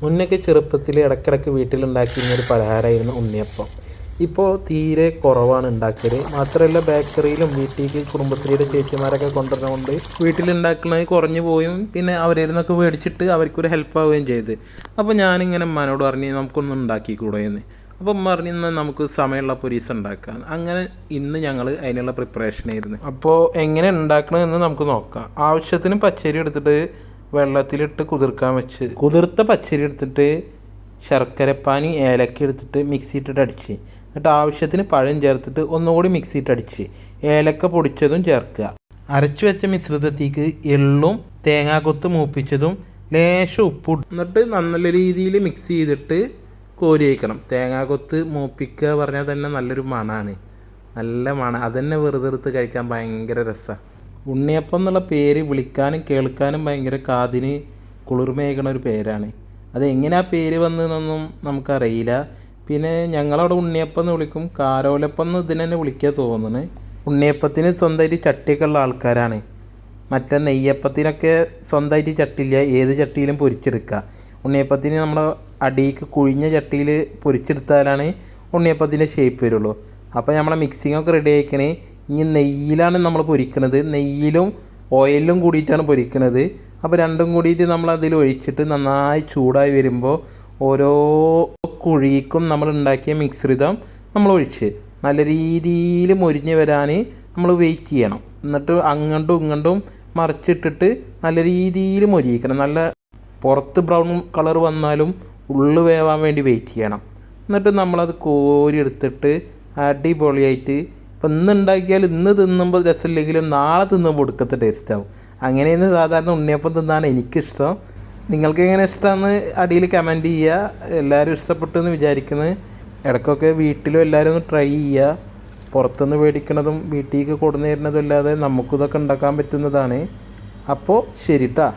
മുന്നൊക്കെ ചെറുപ്പത്തിൽ ഇടയ്ക്കിടയ്ക്ക് വീട്ടിലുണ്ടാക്കിയിരുന്നൊരു പലഹാരമായിരുന്നു ഉണ്ണിയപ്പം. ഇപ്പോൾ തീരെ കുറവാണ് ഉണ്ടാക്കൽ. മാത്രമല്ല ബേക്കറിയിലും വീട്ടിലേക്ക് കുടുംബശ്രീയുടെ ചേച്ചിമാരൊക്കെ കൊണ്ടുവരുന്നതുകൊണ്ട് വീട്ടിലുണ്ടാക്കുന്നത് കുറഞ്ഞു പോയും പിന്നെ അവരിൽ നിന്നൊക്കെ മേടിച്ചിട്ട് അവർക്കൊരു ഹെൽപ്പ് ആവുകയും ചെയ്ത്. അപ്പോൾ ഞാനിങ്ങനെ ഉമ്മാനോട് പറഞ്ഞ് നമുക്കൊന്നും ഉണ്ടാക്കിക്കൂടെ എന്ന്. അപ്പോൾ ഉമ്മ പറഞ്ഞ് ഇന്ന് നമുക്ക് സമയമുള്ളപ്പോൾ ഒരു ദിവസം ഉണ്ടാക്കാം. അങ്ങനെ ഇന്ന് ഞങ്ങൾ അതിനുള്ള പ്രിപ്പറേഷനായിരുന്നു. അപ്പോൾ എങ്ങനെ ഉണ്ടാക്കണമെന്ന് നമുക്ക് നോക്കാം. ആവശ്യത്തിന് പച്ചരി എടുത്തിട്ട് വെള്ളത്തിലിട്ട് കുതിർക്കാൻ വെച്ച്, കുതിർത്ത പച്ചരി എടുത്തിട്ട് ശർക്കരപ്പാനി ഏലക്ക എടുത്തിട്ട് മിക്സി ഇട്ടിട്ട് അടിച്ച്, എന്നിട്ട് ആവശ്യത്തിന് പഴം ചേർത്തിട്ട് ഒന്നുകൂടി മിക്സി ഇട്ട് അടിച്ച് ഏലക്ക പൊടിച്ചതും ചേർക്കുക. അരച്ചു വെച്ച മിശ്രിതത്തേക്ക് എള്ളും തേങ്ങാക്കൊത്ത് മൂപ്പിച്ചതും ലേശം ഉപ്പും എന്നിട്ട് നല്ല രീതിയിൽ മിക്സ് ചെയ്തിട്ട് കോരി വയ്ക്കണം. തേങ്ങാക്കൊത്ത് മൂപ്പിക്കുക പറഞ്ഞാൽ തന്നെ നല്ലൊരു മണമാണ്, നല്ല മണം. അതന്നെ വെറുതെടുത്ത് കഴിക്കാൻ ഭയങ്കര രസമാണ്. ഉണ്ണിയപ്പം എന്നുള്ള പേര് വിളിക്കാനും കേൾക്കാനും ഭയങ്കര കാതിന് കുളിർമയേക്കണ ഒരു പേരാണ്. അത് എങ്ങനെ ആ പേര് വന്നതെന്നൊന്നും നമുക്കറിയില്ല. പിന്നെ ഞങ്ങളവിടെ ഉണ്ണിയപ്പം എന്ന് വിളിക്കും, കാരോലപ്പം എന്ന് ഇതിന് തന്നെ വിളിക്കുക തോന്നുന്നു. ഉണ്ണിയപ്പത്തിന് സ്വന്തമായിട്ട് ചട്ടിയൊക്കെ ഉള്ള ആൾക്കാരാണ്. മറ്റേ നെയ്യപ്പത്തിനൊക്കെ സ്വന്തമായിട്ട് ചട്ടിയില്ല, ഏത് ചട്ടിയിലും പൊരിച്ചെടുക്കുക. ഉണ്ണിയപ്പത്തിന് നമ്മൾ അടിക്ക് കുഴിഞ്ഞ ചട്ടിയിൽ പൊരിച്ചെടുത്താലാണ് ഉണ്ണിയപ്പത്തിൻ്റെ ഷേപ്പ് വരുള്ളൂ. അപ്പോൾ നമ്മളെ മിക്സിങ്ങൊക്കെ റെഡി ആയിക്കണേ. ഇനി നെയ്യിലാണ് നമ്മൾ പൊരിക്കുന്നത്, നെയ്യിലും ഓയിലും കൂടിയിട്ടാണ് പൊരിക്കുന്നത്. അപ്പോൾ രണ്ടും കൂടിയിട്ട് നമ്മൾ അതിൽ ഒഴിച്ചിട്ട് നന്നായി ചൂടായി വരുമ്പോൾ ഓരോ കുഴിക്കും നമ്മൾ ഉണ്ടാക്കിയ മിശ്രിതം നമ്മൾ ഒഴിച്ച് നല്ല രീതിയിൽ മൊരിഞ്ഞ് വരാൻ നമ്മൾ വെയിറ്റ് ചെയ്യണം. എന്നിട്ട് അങ്ങോട്ടും ഇങ്ങോട്ടും മറിച്ചിട്ടിട്ട് നല്ല രീതിയിൽ മൊരിയിക്കണം. നല്ല പുറത്ത് ബ്രൗൺ കളർ വന്നാലും ഉള്ളു വേവാൻ വേണ്ടി വെയിറ്റ് ചെയ്യണം. എന്നിട്ട് നമ്മളത് കോരി എടുത്തിട്ട് അടിപൊളിയായിട്ട്, ഇപ്പം ഇന്ന് ഉണ്ടാക്കിയാൽ ഇന്ന് തിന്നുമ്പോൾ രസമില്ലെങ്കിലും നാളെ തിന്നുമ്പോൾ ഒടുക്കത്തെ ടേസ്റ്റ് ആവും. അങ്ങനെയാണ് സാധാരണ ഉണ്ണിയപ്പം തിന്നാണ് എനിക്കിഷ്ടം. നിങ്ങൾക്ക് എങ്ങനെ ഇഷ്ടമാണെന്ന് അടിയിൽ കമൻറ്റ് ചെയ്യുക. എല്ലാവരും ഇഷ്ടപ്പെട്ടു എന്ന് വിചാരിക്കുന്നത്. ഇടയ്ക്കൊക്കെ വീട്ടിലും എല്ലാവരും ഒന്ന് ട്രൈ ചെയ്യുക. പുറത്തുനിന്ന് മേടിക്കണതും വീട്ടിലേക്ക് കൊടുന്നു തരുന്നതും അല്ലാതെ നമുക്കിതൊക്കെ ഉണ്ടാക്കാൻ പറ്റുന്നതാണ്. അപ്പോൾ ശരി ട്ടാ.